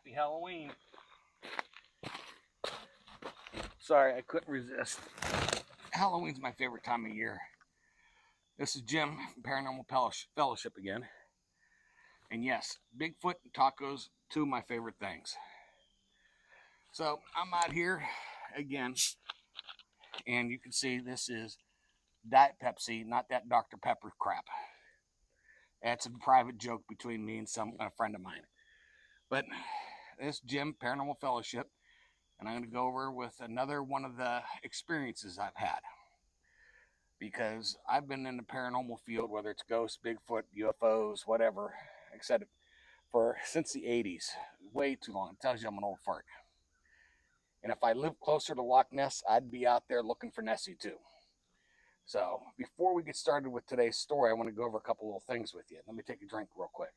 Happy Halloween. Sorry, I couldn't resist. Halloween's my favorite time of year. This is Jim from Paranormal Fellowship again. And yes, Bigfoot and tacos, two of my favorite things. So I'm out here again, and you can see this is Diet Pepsi, not that Dr. Pepper crap. That's a private joke between me and a friend of mine. But this is Jim, Paranormal Fellowship, and I'm going to go over with another one of the experiences I've had. Because I've been in the paranormal field, whether it's ghosts, Bigfoot, UFOs, whatever, etc., since the 80s. Way too long. It tells you I'm an old fart. And if I lived closer to Loch Ness, I'd be out there looking for Nessie too. So before we get started with today's story, I want to go over a couple little things with you. Let me take a drink real quick.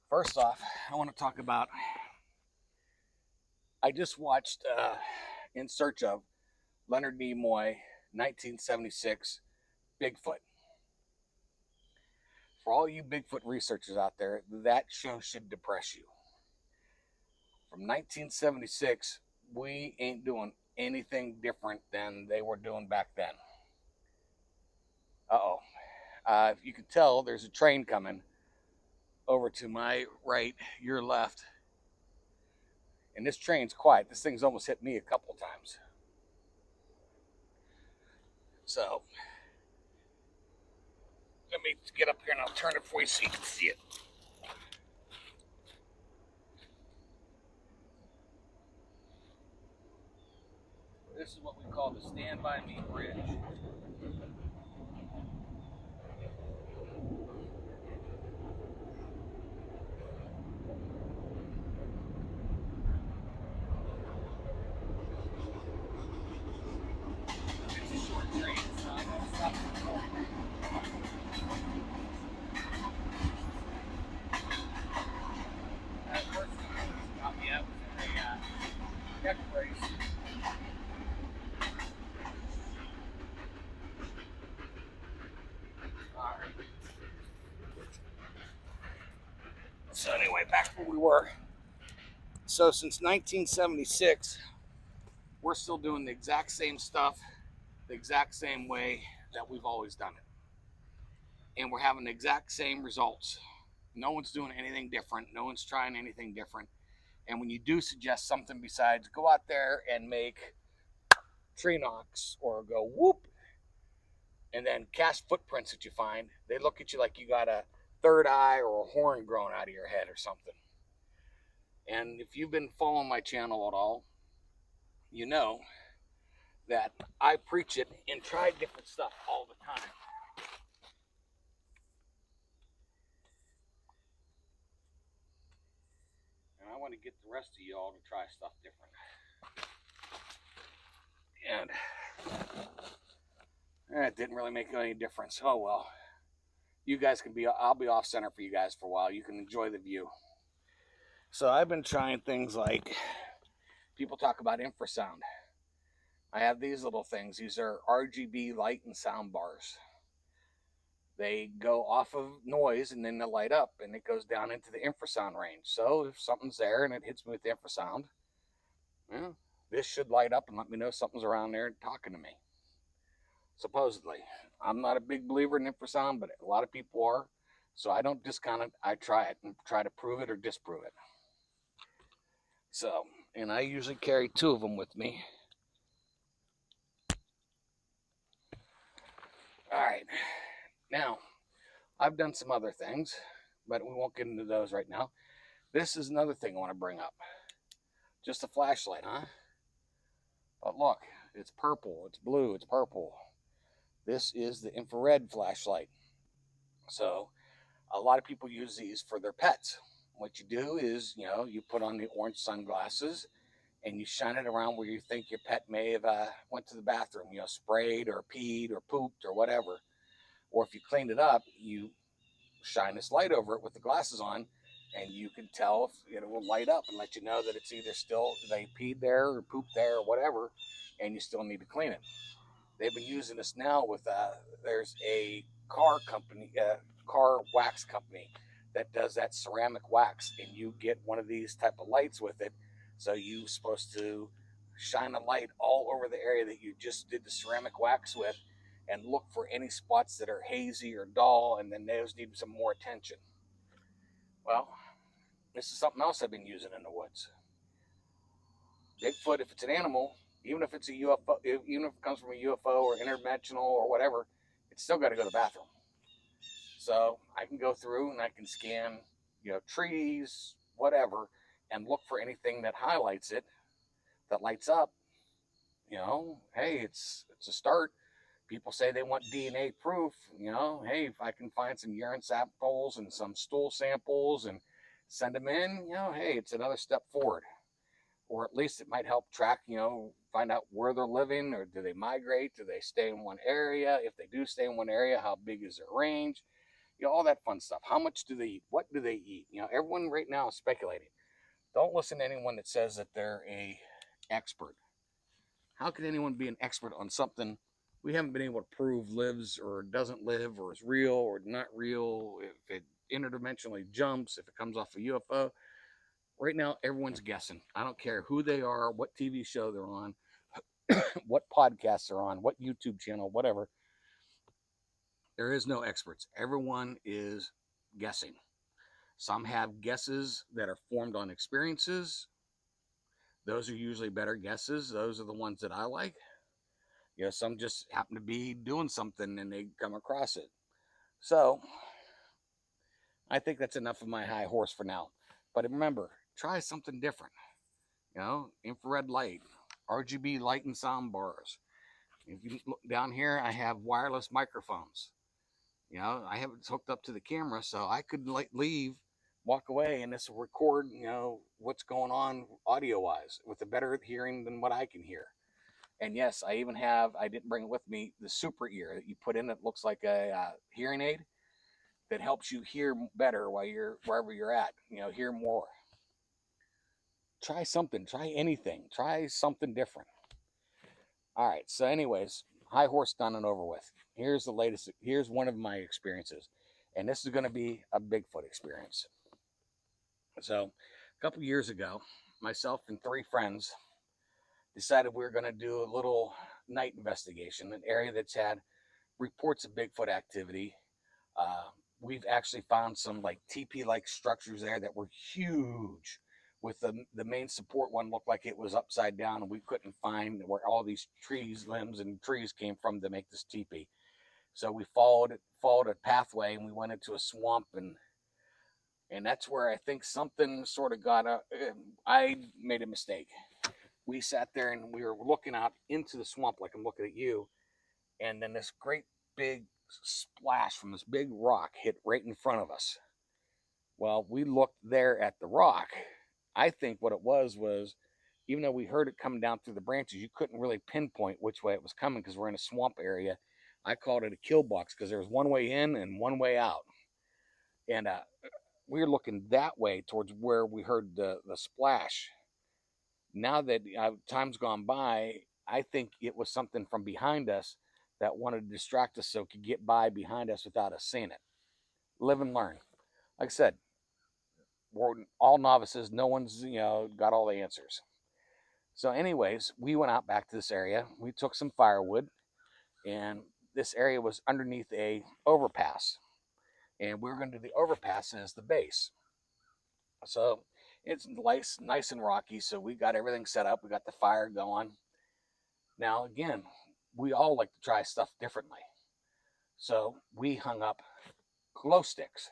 First off, I want to talk about, I just watched In Search of Leonard Nimoy, 1976, Bigfoot. For all you Bigfoot researchers out there, that show should depress you. From 1976, we ain't doing anything different than they were doing back then. If you can tell, there's a train coming over to my right, your left. And this train's quiet. This thing's almost hit me a couple times. So, let me get up here and I'll turn it for you so you can see it. This is what we call the Stand By Me Bridge. It's a short train, so I'm going to stop it. That first thing that stopped me up was in a deck race. Alright. So anyway, back where we were. So since 1976, we're still doing the exact same stuff, the exact same way that we've always done it. And we're having the exact same results. No one's doing anything different. No one's trying anything different. And when you do suggest something besides go out there and make tree knocks or go whoop and then cast footprints that you find, they look at you like you got a third eye or a horn growing out of your head or something. And if you've been following my channel at all, you know that I preach it and try different stuff all the time. And I want to get the rest of y'all to try stuff different. And it didn't really make any difference. Oh well. You guys can I'll be off center for you guys for a while. You can enjoy the view. So I've been trying things like, people talk about infrasound. I have these little things. These are RGB light and sound bars. They go off of noise and then they light up and it goes down into the infrasound range. So if something's there and it hits me with the infrasound, well, this should light up and let me know something's around there talking to me. Supposedly. I'm not a big believer in infrasound, but a lot of people are. So I don't discount it. I try it and try to prove it or disprove it. So, and I usually carry two of them with me. All right. Now, I've done some other things, but we won't get into those right now. This is another thing I want to bring up. Just a flashlight, huh? But look, it's purple, it's blue, it's purple. This is the infrared flashlight. So a lot of people use these for their pets. What you do is, you put on the orange sunglasses and you shine it around where you think your pet may have went to the bathroom, sprayed or peed or pooped or whatever. Or if you cleaned it up, you shine this light over it with the glasses on, and you can tell if it will light up and let you know that it's either still, they peed there or pooped there or whatever, and you still need to clean it. They've been using this now with, there's a car company, car wax company that does that ceramic wax, and you get one of these type of lights with it. So you're supposed to shine a light all over the area that you just did the ceramic wax with, and look for any spots that are hazy or dull, and then those need some more attention. Well, this is something else I've been using in the woods. Bigfoot, if it's an animal, even if it's a UFO, even if it comes from a UFO or interdimensional or whatever, it's still got to go to the bathroom. So I can go through and I can scan, trees, whatever, and look for anything that highlights it, that lights up. Hey, it's a start. People say they want DNA proof. Hey, if I can find some urine samples and some stool samples and send them in, hey, it's another step forward. Or at least it might help track, find out where they're living, or do they migrate? Do they stay in one area? If they do stay in one area, how big is their range? All that fun stuff. How much do they eat? What do they eat? Everyone right now is speculating. Don't listen to anyone that says that they're a expert. How can anyone be an expert on something we haven't been able to prove lives or doesn't live or is real or not real? If it interdimensionally jumps, if it comes off a UFO. Right now, everyone's guessing. I don't care who they are, what TV show they're on, what podcasts they're on, what YouTube channel, whatever. There is no experts. Everyone is guessing. Some have guesses that are formed on experiences. Those are usually better guesses. Those are the ones that I like. Some just happen to be doing something and they come across it. So I think that's enough of my high horse for now. But remember, try something different. Infrared light, RGB light and sound bars. If you look down here, I have wireless microphones. I have it hooked up to the camera, so I could leave, walk away, and this will record, what's going on audio-wise with a better hearing than what I can hear. And yes, I even have, I didn't bring it with me, the super ear that you put in that looks like a hearing aid that helps you hear better while you're wherever you're at, hear more. Try something, try anything, try something different. All right, so anyways, high horse done and over with. Here's the latest, here's one of my experiences. And this is going to be a Bigfoot experience. So a couple years ago, myself and 3 friends decided we were going to do a little night investigation, an area that's had reports of Bigfoot activity. We've actually found some like teepee-like structures there that were huge, with the main support one looked like it was upside down, and we couldn't find where all these trees, limbs, and trees came from to make this teepee. So we followed a pathway, and we went into a swamp, and that's where I think something sort of got up. I made a mistake. We sat there and we were looking out into the swamp like I'm looking at you, and then this great big splash from this big rock hit right in front of us. Well, we looked there at the rock. I think what it was, even though we heard it coming down through the branches, you couldn't really pinpoint which way it was coming because we're in a swamp area. I called it a kill box because there was one way in and one way out. And we were looking that way towards where we heard the splash. Now that time's gone by, I think it was something from behind us that wanted to distract us so it could get by behind us without us seeing it. Live and learn. Like I said, we're all novices. No one's, got all the answers. So anyways, we went out back to this area. We took some firewood, and this area was underneath a overpass. And we were going to do the overpass as the base. So it's nice and rocky. So we got everything set up. We got the fire going. Now, again, we all like to try stuff differently. So we hung up glow sticks.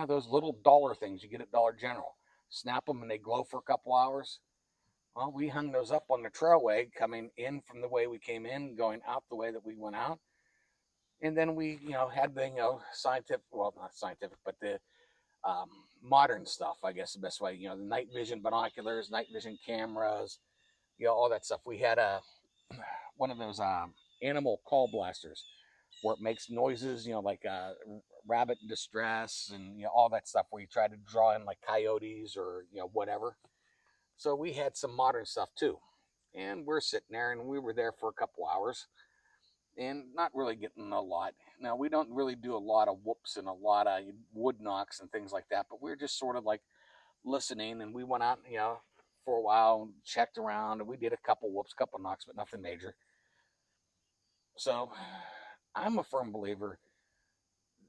Those little dollar things you get at Dollar General. Snap them and they glow for a couple hours. Well, we hung those up on the trailway coming in from the way we came in, going out the way that we went out. And then we, had the, scientific, well, not scientific, but the modern stuff, I guess the best way, the night vision binoculars, night vision cameras, all that stuff. We had one of those animal call blasters where it makes noises, like rabbit distress and all that stuff where you try to draw in like coyotes or whatever. So we had some modern stuff too, and we're sitting there, and we were there for a couple hours. and not really getting a lot. Now, we don't really do a lot of whoops and a lot of wood knocks and things like that, but we're just sort of like listening, and we went out, for a while and checked around, and we did a couple whoops, couple knocks, but nothing major. So I'm a firm believer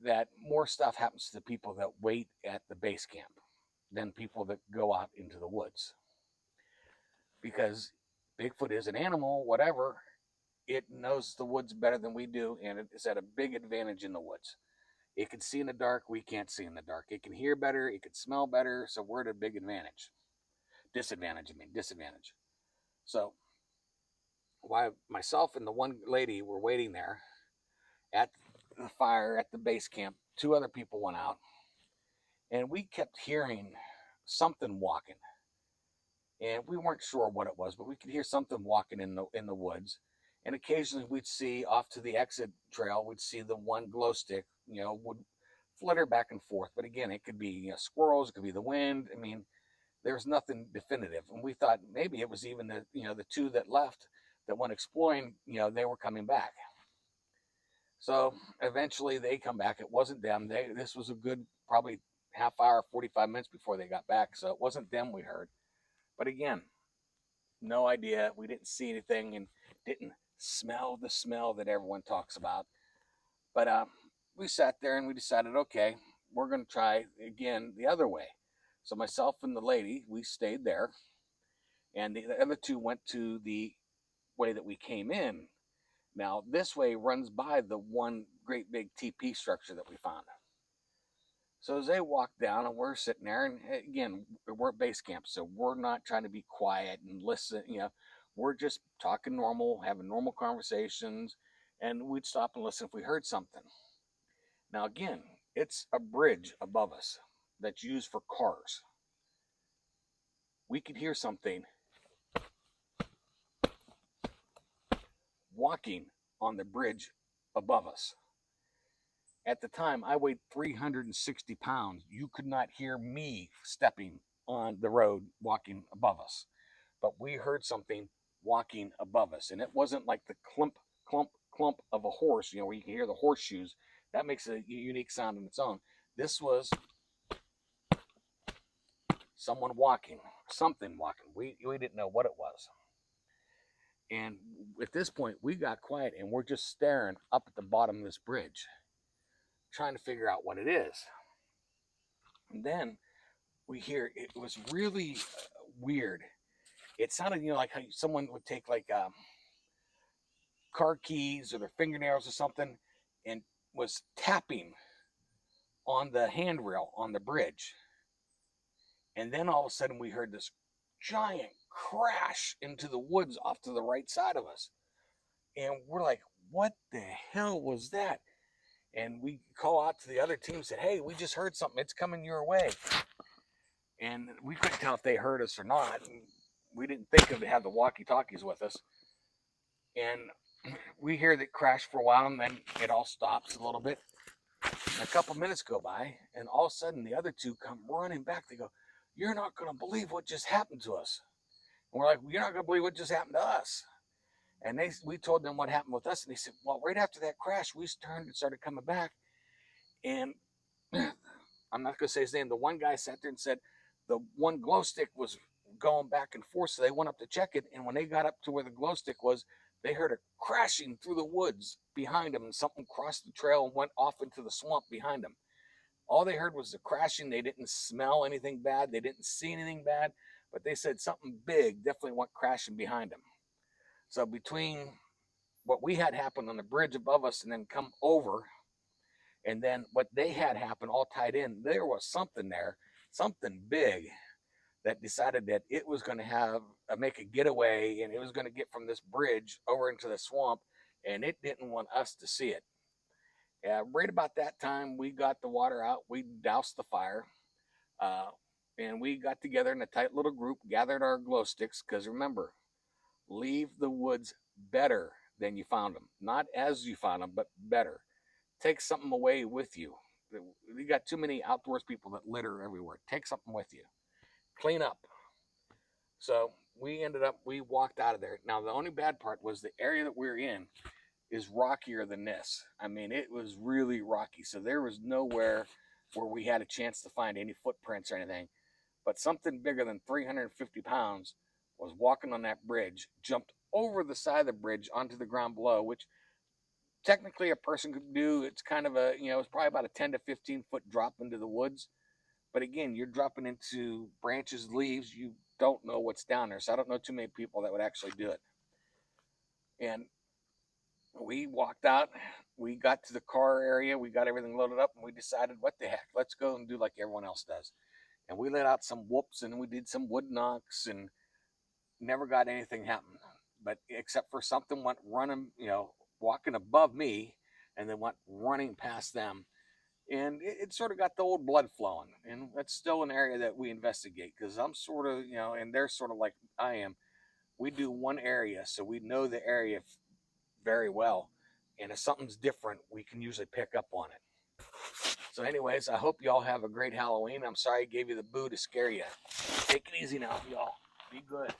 that more stuff happens to the people that wait at the base camp than people that go out into the woods. Because Bigfoot is an animal, whatever, it knows the woods better than we do, and it is at a big advantage in the woods. It can see in the dark, we can't see in the dark. It can hear better, it can smell better, so we're at a big advantage. Disadvantage. So, while myself and the one lady were waiting there at the fire at the base camp, two other people went out, and we kept hearing something walking. And we weren't sure what it was, but we could hear something walking in the woods. And occasionally we'd see off to the exit trail, we'd see the one glow stick, would flutter back and forth. But again, it could be squirrels, it could be the wind. I mean, there's nothing definitive. And we thought maybe it was even the two that left that went exploring, they were coming back. So eventually they come back. It wasn't them. This was a good probably half hour, 45 minutes before they got back. So it wasn't them we heard. But again, no idea. We didn't see anything and didn't smell the smell that everyone talks about. But we sat there and we decided, okay, we're going to try again the other way. So myself and the lady, we stayed there. And the other two went to the way that we came in. Now, this way runs by the one great big TP structure that we found. So as they walk down, and we're sitting there, and again, we're at base camp, so we're not trying to be quiet and listen. We're just talking normal, having normal conversations, and we'd stop and listen if we heard something. Now, again, it's a bridge above us that's used for cars. We could hear something walking on the bridge above us. At the time, I weighed 360 pounds. You could not hear me stepping on the road walking above us. But we heard something walking above us. And it wasn't like the clump, clump, clump of a horse, where you can hear the horseshoes. That makes a unique sound on its own. This was someone walking, something walking. We didn't know what it was. And at this point, we got quiet and we're just staring up at the bottom of this bridge, trying to figure out what it is. And then we hear, it was really weird. It sounded, like how someone would take like car keys or their fingernails or something and was tapping on the handrail on the bridge. And then all of a sudden we heard this giant crash into the woods off to the right side of us. And we're like, what the hell was that? And we call out to the other team and said, hey, we just heard something. It's coming your way. And we couldn't tell if they heard us or not. We didn't think of to have the walkie-talkies with us. And we hear that crash for a while, and then it all stops a little bit. And a couple minutes go by, and all of a sudden the other two come running back. They go, you're not going to believe what just happened to us. And we're like, you're not going to believe what just happened to us. And we told them what happened with us, and they said, well, right after that crash, we turned and started coming back. And I'm not going to say his name. The one guy sat there and said the one glow stick was going back and forth, so they went up to check it. And when they got up to where the glow stick was, they heard it crashing through the woods behind them, and something crossed the trail and went off into the swamp behind them. All they heard was the crashing. They didn't smell anything bad. They didn't see anything bad, but they said something big definitely went crashing behind them. So between what we had happen on the bridge above us and then come over, and then what they had happen all tied in, there was something there, something big, that decided that it was going to make a getaway, and it was going to get from this bridge over into the swamp, and it didn't want us to see it. Right about that time, we got the water out, we doused the fire, and we got together in a tight little group, gathered our glow sticks, because remember, leave the woods better than you found them. Not as you found them, but better. Take something away with you. You got too many outdoors people that litter everywhere. Take something with you. Clean up. So we walked out of there. Now, the only bad part was the area that we were in. is rockier than this. I mean, it was really rocky. So there was nowhere where we had a chance to find any footprints or anything. But something bigger than 350 pounds was walking on that bridge, jumped over the side of the bridge onto the ground below, which technically a person could do. It's kind of a, it's probably about a 10 to 15 foot drop into the woods. But again, you're dropping into branches, leaves. You don't know what's down there. So I don't know too many people that would actually do it. And we walked out. We got to the car area. We got everything loaded up, and we decided, what the heck? Let's go and do like everyone else does. And we let out some whoops, and we did some wood knocks, and never got anything happen. But except for something went running, walking above me, and then went running past them. And it sort of got the old blood flowing. And that's still an area that we investigate, because I'm sort of, and they're sort of like I am. We do one area, so we know the area very well. And if something's different, we can usually pick up on it. So anyways, I hope y'all have a great Halloween. I'm sorry I gave you the boo to scare you. Take it easy now, y'all. Be good.